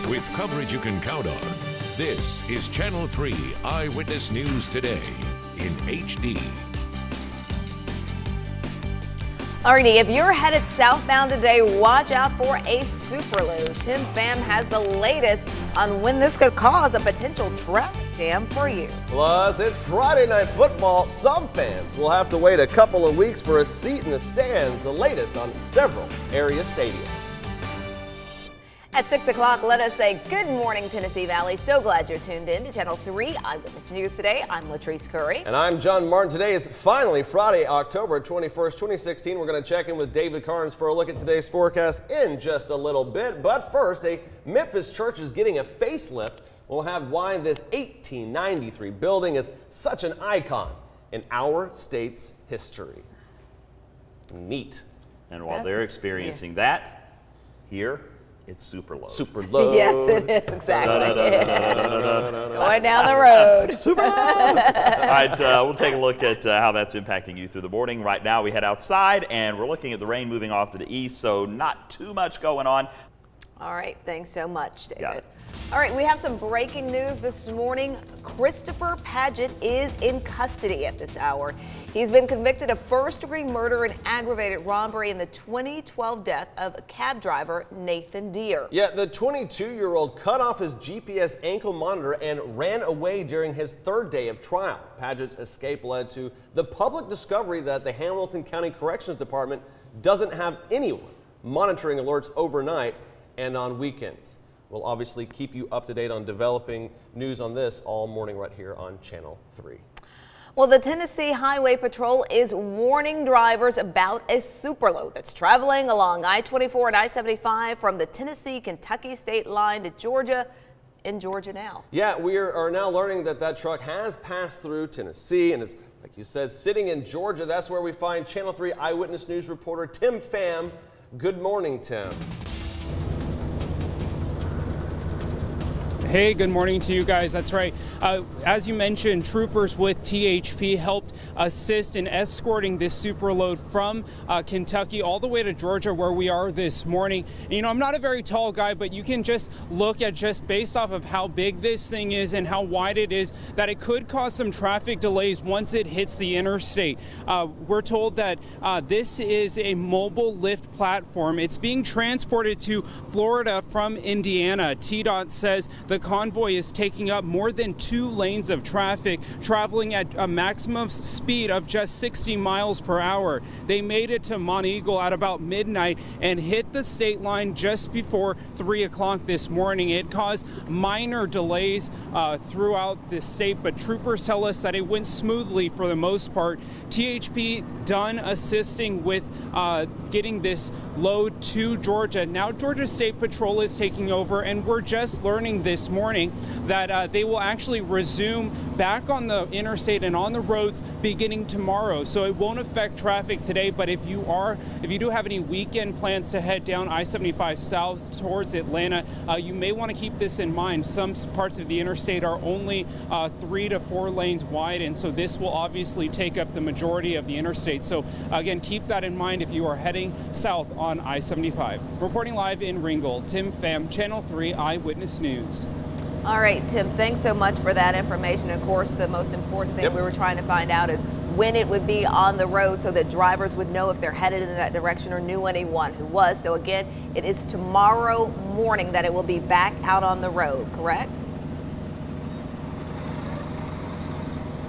with coverage you can count on. This is Channel 3 Eyewitness News Today in HD. Alrighty, if you're headed southbound today, watch out for a superload. Tim Pham has the latest on when this could cause a potential traffic jam for you. Plus, it's Friday Night Football. Some fans will have to wait a couple of weeks for a seat in the stands. The latest on several area stadiums. At 6 o'clock, let us say good morning, Tennessee Valley. So glad you're tuned in to Channel 3 Eyewitness News Today. I'm Latrice Curry. And I'm John Martin. Today is finally Friday, October 21st, 2016. We're going to check in with David Carnes for a look at today's forecast in just a little bit. But first, a Memphis church is getting a facelift. We'll have why this 1893 building is such an icon in our state's history. Neat. And while they're experiencing that, here, it's super low. Super low. Yes, it is, exactly. Going down the road. Super low. All right, we'll take a look at how that's impacting you through the morning. Right now, we head outside, and we're looking at the rain moving off to the east, so not too much going on. All right, thanks so much, David. Got it. All right, we have some breaking news this morning. Christopher Paget is in custody at this hour. He's been convicted of first-degree murder and aggravated robbery in the 2012 death of cab driver Nathan Deer. Yeah, the 22-year-old cut off his GPS ankle monitor and ran away during his third day of trial. Paget's escape led to the public discovery that the Hamilton County Corrections Department doesn't have anyone monitoring alerts overnight and on weekends. We'll obviously keep you up to date on developing news on this all morning right here on Channel 3. Well, the Tennessee Highway Patrol is warning drivers about a superload that's traveling along I-24 and I-75 from the Tennessee-Kentucky state line to Georgia, in Georgia now. Yeah, we are now learning that that truck has passed through Tennessee and is, like you said, sitting in Georgia. That's where we find Channel 3 Eyewitness News reporter Tim Pham. Good morning, Tim. Hey, good morning to you guys. That's right. As you mentioned, troopers with THP helped assist in escorting this superload from Kentucky all the way to Georgia, where we are this morning. You know, I'm not a very tall guy, but you can just look at just based off of how big this thing is and how wide it is, that it could cause some traffic delays once it hits the interstate. We're told that this is a mobile lift platform. It's being transported to Florida from Indiana. TDOT says the convoy is taking up more than 2 lanes of traffic, traveling at a maximum speed of just 60 miles per hour. They made it to Monteagle at about midnight and hit the state line just before 3 o'clock this morning. It caused minor delays throughout the state, but troopers tell us that it went smoothly for the most part. THP done assisting with getting this load to Georgia. Now Georgia State Patrol is taking over, and we're just learning this morning that they will actually resume back on the interstate and on the roads beginning tomorrow. So it won't affect traffic today, but if you do have any weekend plans to head down I-75 south towards Atlanta, you may want to keep this in mind. Some parts of the interstate are only 3 to 4 lanes wide, and so this will obviously take up the majority of the interstate. So again, keep that in mind if you are heading south on I-75. Reporting live in Ringgold, Tim Pham, Channel 3 Eyewitness News. All right, Tim, thanks so much for that information. Of course, the most important thing we were trying to find out is when it would be on the road so that drivers would know if they're headed in that direction or knew anyone who was. So again, it is tomorrow morning that it will be back out on the road, correct?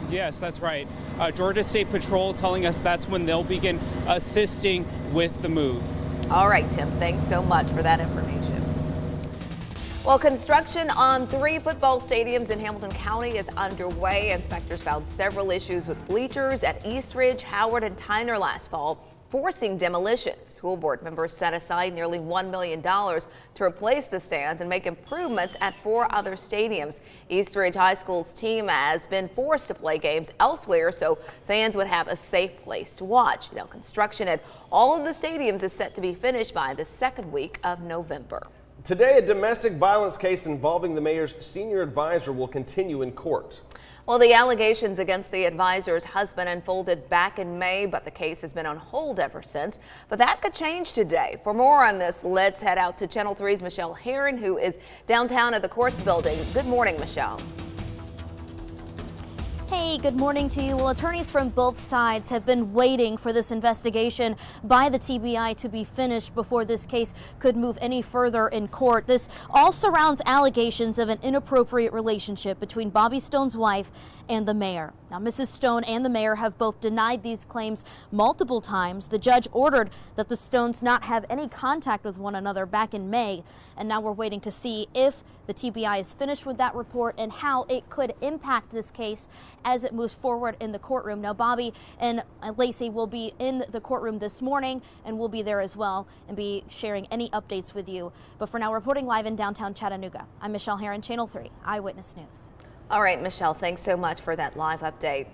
Yes, that's right. Georgia State Patrol telling us that's when they'll begin assisting with the move. All right, Tim, thanks so much for that information. Well, construction on 3 football stadiums in Hamilton County is underway. Inspectors found several issues with bleachers at East Ridge, Howard, and Tyner last fall, forcing demolition. School board members set aside nearly $1 million to replace the stands and make improvements at 4 other stadiums. East Ridge High School's team has been forced to play games elsewhere so fans would have a safe place to watch. Now, construction at all of the stadiums is set to be finished by the 2nd week of November. Today, a domestic violence case involving the mayor's senior advisor will continue in court. Well, the allegations against the advisor's husband unfolded back in May, but the case has been on hold ever since. But that could change today. For more on this, let's head out to Channel 3's Michelle Herron, who is downtown at the courts building. Good morning, Michelle. Hey, good morning to you. Well, attorneys from both sides have been waiting for this investigation by the TBI to be finished before this case could move any further in court. This all surrounds allegations of an inappropriate relationship between Bobby Stone's wife and the mayor. Now, Mrs. Stone and the mayor have both denied these claims multiple times. The judge ordered that the Stones not have any contact with one another back in May, and now we're waiting to see if the TBI is finished with that report and how it could impact this case as it moves forward in the courtroom. Now, Bobby and Lacey will be in the courtroom this morning, and we'll be there as well and be sharing any updates with you. But for now, reporting live in downtown Chattanooga, I'm Michelle Herron, Channel 3 Eyewitness News. All right, Michelle, thanks so much for that live update.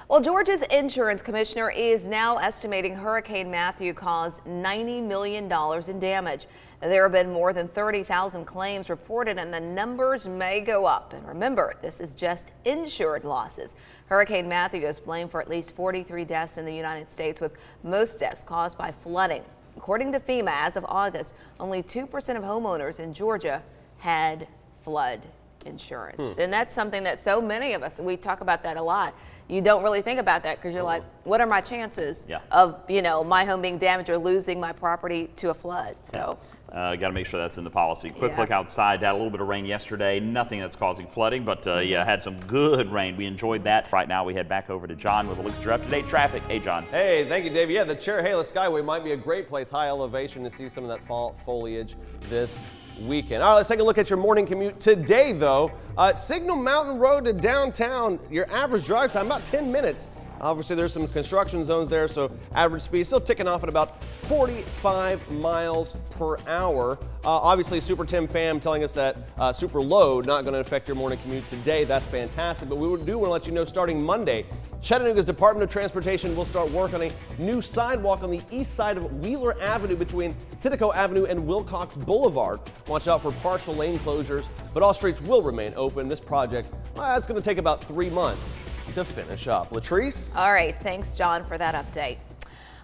Well, Georgia's insurance commissioner is now estimating Hurricane Matthew caused $90 million in damage. There have been more than 30,000 claims reported, and the numbers may go up. And remember, this is just insured losses. Hurricane Matthew is blamed for at least 43 deaths in the United States, with most deaths caused by flooding. According to FEMA, as of August, only 2% of homeowners in Georgia had flood insurance. And that's something that so many of us, we talk about that a lot. You don't really think about that because you're like, what are my chances of, my home being damaged or losing my property to a flood? So got to make sure that's in the policy. Quick look outside. Had a little bit of rain yesterday. Nothing that's causing flooding, but had some good rain. We enjoyed that. Right now we head back over to John with a look at your up-to-date traffic. Hey, John. Hey, thank you, Dave. Yeah, the Cherry-Hale Skyway might be a great place, high elevation, to see some of that fall foliage this weekend. All right, let's take a look at your morning commute today, though. Signal Mountain Road to downtown, your average drive time, about 10 minutes. Obviously, there's some construction zones there, so average speed still ticking off at about 45 miles per hour. Obviously, Super Tim Pham telling us that super low not going to affect your morning commute today. That's fantastic, but we do want to let you know starting Monday, Chattanooga's Department of Transportation will start work on a new sidewalk on the east side of Wheeler Avenue between Citico Avenue and Wilcox Boulevard. Watch out for partial lane closures, but all streets will remain open. This project, it's going to take about 3 months to finish up. Latrice? All right, thanks, John, for that update.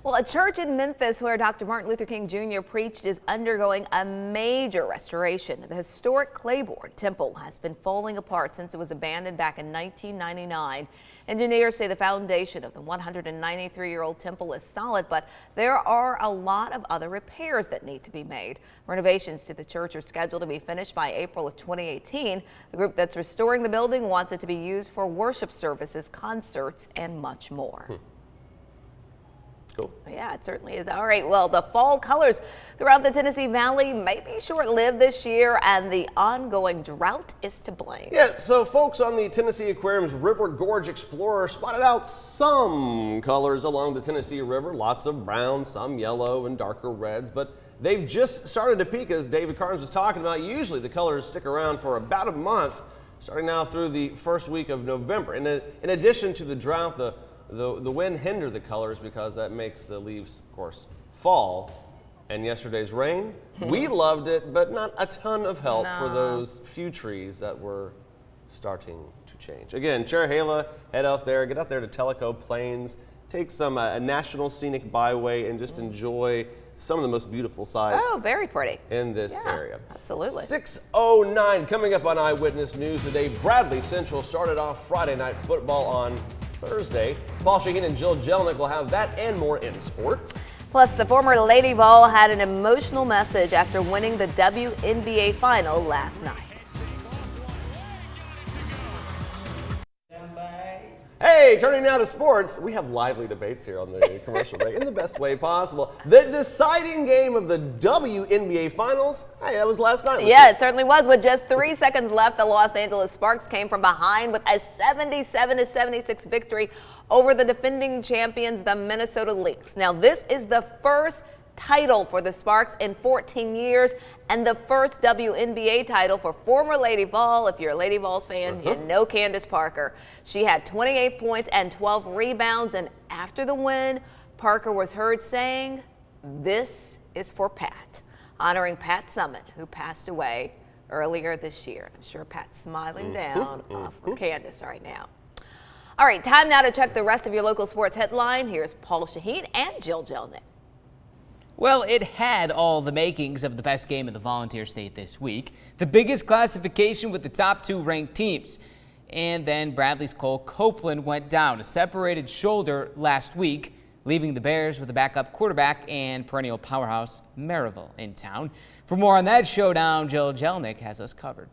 Well, a church in Memphis where Dr. Martin Luther King Jr. preached is undergoing a major restoration. The historic Claiborne Temple has been falling apart since it was abandoned back in 1999. Engineers say the foundation of the 193-year-old temple is solid, but there are a lot of other repairs that need to be made. Renovations to the church are scheduled to be finished by April of 2018. The group that's restoring the building wants it to be used for worship services, concerts, and much more. Cool. Yeah, it certainly is. All right, well, the fall colors throughout the Tennessee Valley may be short-lived this year, and the ongoing drought is to blame. Yeah, so folks on the Tennessee Aquarium's River Gorge Explorer spotted out some colors along the Tennessee River, lots of brown, some yellow, and darker reds, but they've just started to peak, as David Carnes was talking about. Usually the colors stick around for about a month, starting now through the first week of November. And in addition to the drought, the wind hindered the colors because that makes the leaves, of course, fall. And yesterday's rain, we loved it, but not a ton of help for those few trees that were starting to change. Again, Cherry-Hale, head out there, get out there to Tellico Plains, take some a National Scenic Byway, and just enjoy some of the most beautiful sights. Oh, very pretty. In this area. Absolutely. 6:09 coming up on Eyewitness News today. Bradley Central started off Friday Night Football on Thursday. Paul Shaheen and Jill Jelenic will have that and more in sports. Plus, the former Lady Vol had an emotional message after winning the WNBA final last night. Hey, turning now to sports, we have lively debates here on the commercial break in the best way possible. The deciding game of the WNBA Finals, hey, that was last night. Yeah, it certainly was. With just 3 seconds left, the Los Angeles Sparks came from behind with a 77-76 victory over the defending champions, the Minnesota Lynx. Now, this is the first title for the Sparks in 14 years and the first WNBA title for former Lady Vol. If you're a Lady Vols fan, you know Candace Parker. She had 28 points and 12 rebounds, and after the win, Parker was heard saying, "This is for Pat," honoring Pat Summitt, who passed away earlier this year. I'm sure Pat's smiling down for Candace right now. All right, time now to check the rest of your local sports headline. Here's Paul Shaheen and Jill Jelnick. Well, it had all the makings of the best game in the Volunteer State this week. The biggest classification with the top 2 ranked teams. And then Bradley's Cole Copeland went down, a separated shoulder last week, leaving the Bears with a backup quarterback and perennial powerhouse Maryville in town. For more on that showdown, Jill Jelnick has us covered.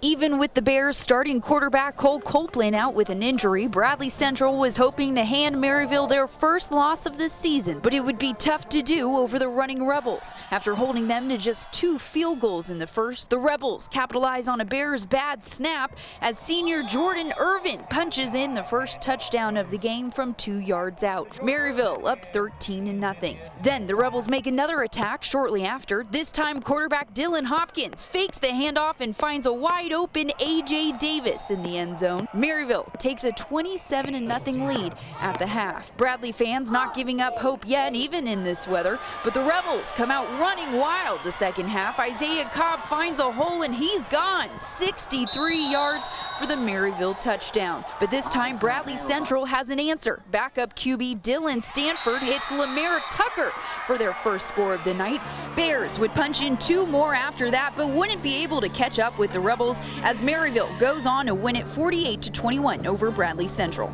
Even with the Bears starting quarterback Cole Copeland out with an injury, Bradley Central was hoping to hand Maryville their first loss of the season, but it would be tough to do over the running Rebels. After holding them to just 2 field goals in the first, the Rebels capitalize on a Bears bad snap as senior Jordan Irvin punches in the first touchdown of the game from 2 yards out. Maryville up 13-0. Then the Rebels make another attack shortly after. This time quarterback Dylan Hopkins fakes the handoff and finds a wide open A.J. Davis in the end zone. Maryville takes a 27-0 lead at the half. Bradley fans not giving up hope yet, even in this weather, but the Rebels come out running wild the second half. Isaiah Cobb finds a hole and he's gone. 63 yards for the Maryville touchdown. But this time Bradley Central has an answer. Backup QB Dylan Stanford hits Lamerick Tucker for their first score of the night. Bears would punch in 2 more after that, but wouldn't be able to catch up with the Rebels as Maryville goes on to win it 48-21 over Bradley Central.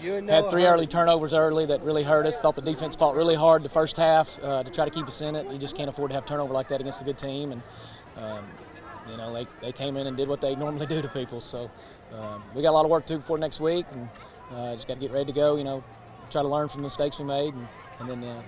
Had 3 early turnovers early that really hurt us. Thought the defense fought really hard the first half to try to keep us in it. You just can't afford to have turnover like that against a good team. And you know, they came in and did what they normally do to people. So we got a lot of work to do before next week, and just got to get ready to go. You know, try to learn from the mistakes we made, and then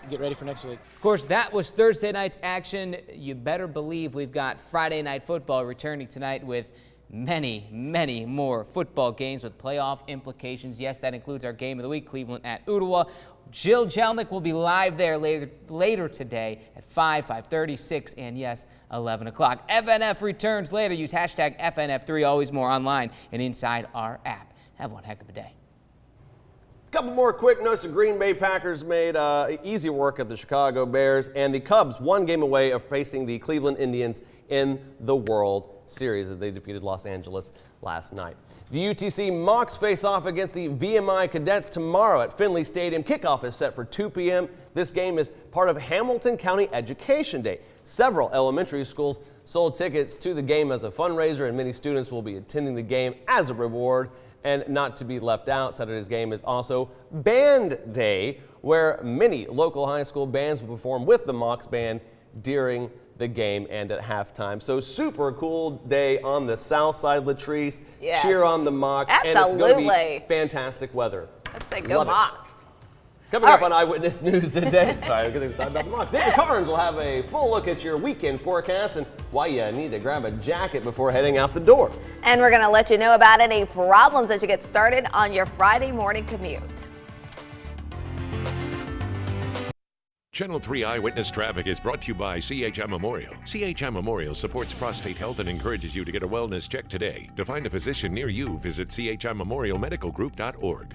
get ready for next week. Of course, that was Thursday night's action. You better believe we've got Friday night football returning tonight with many, many more football games with playoff implications. Yes, that includes our game of the week, Cleveland at Ottawa. Jill Jelnick will be live there later today at 5, 5:30, 6, and yes, 11 o'clock. FNF returns later. Use hashtag FNF3, always more online and inside our app. Have one heck of a day. Couple more quick notes. The Green Bay Packers made easy work of the Chicago Bears, and the Cubs 1 game away of facing the Cleveland Indians in the World Series as they defeated Los Angeles last night. The UTC Mocs face off against the VMI Cadets tomorrow at Finley Stadium. Kickoff is set for 2 p.m. This game is part of Hamilton County Education Day. Several elementary schools sold tickets to the game as a fundraiser, and many students will be attending the game as a reward. And not to be left out, Saturday's game is also Band Day, where many local high school bands will perform with the Mocs Band during the game and at halftime. So super cool day on the south side of Latrice. Yes. Cheer on the Mocs. Absolutely. And it's going to be fantastic weather. Let's say go Love it. Mocs. Coming up on Eyewitness News today, sorry, I'm getting excited about the Mocs. David Carnes will have a full look at your weekend forecast and why you need to grab a jacket before heading out the door. And we're going to let you know about any problems as you get started on your Friday morning commute. Channel 3 Eyewitness Traffic is brought to you by CHI Memorial. CHI Memorial supports prostate health and encourages you to get a wellness check today. To find a physician near you, visit chimemorialmedicalgroup.org.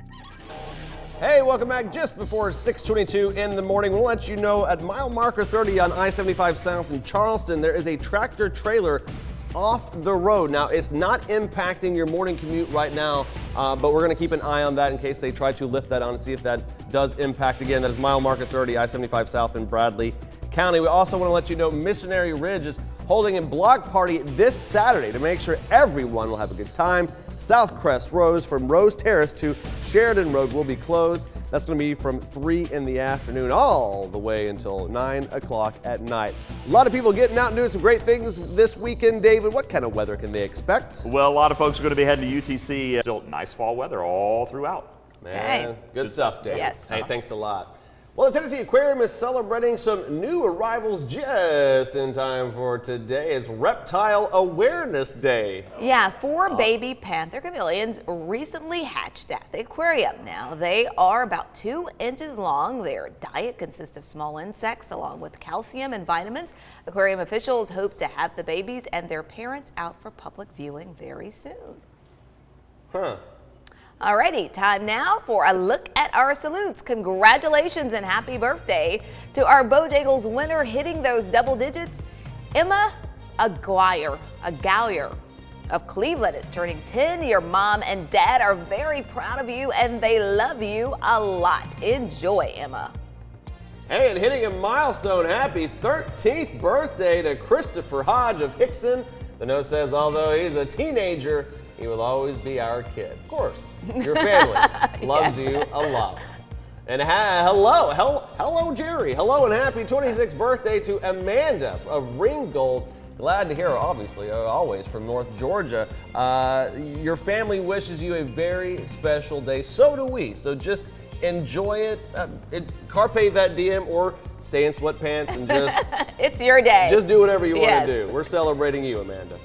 Hey, welcome back. Just before 6:22 in the morning, we'll let you know at mile marker 30 on I-75 South in Charleston, there is a tractor trailer off the road. Now, it's not impacting your morning commute right now, but we're going to keep an eye on that in case they try to lift that on and see if that does impact again. That is mile marker 30, I-75 South in Bradley County. We also want to let you know Missionary Ridge is holding a block party this Saturday to make sure everyone will have a good time. Southcrest Road from Rose Terrace to Sheridan Road will be closed. That's going to be from 3 in the afternoon all the way until 9 o'clock at night. A lot of people getting out and doing some great things this weekend. David, what kind of weather can they expect? Well, a lot of folks are going to be heading to UTC. Still nice fall weather all throughout. Man, good stuff, David. Yes. Hey, thanks a lot. Well, the Tennessee Aquarium is celebrating some new arrivals just in time for today. It's Reptile Awareness Day. Yeah, 4 baby panther chameleons recently hatched at the aquarium. Now, they are about 2 inches long. Their diet consists of small insects along with calcium and vitamins. Aquarium officials hope to have the babies and their parents out for public viewing very soon. Huh. Alrighty, time now for a look at our salutes. Congratulations and happy birthday to our Bojangles winner hitting those double digits, Emma Aguirre of Cleveland is turning 10. Your mom and dad are very proud of you and they love you a lot. Enjoy, Emma. Hey, and hitting a milestone, happy 13th birthday to Christopher Hodge of Hickson. The note says, although he's a teenager, he will always be our kid. Of course, your family loves you a lot. And hello, Jerry. Hello and happy 26th birthday to Amanda of Ringgold. Glad to hear, obviously, always from North Georgia. Your family wishes you a very special day. So do we. So just enjoy it. Carpe that diem or stay in sweatpants and just... It's your day. Just do whatever you want to do. We're celebrating you, Amanda.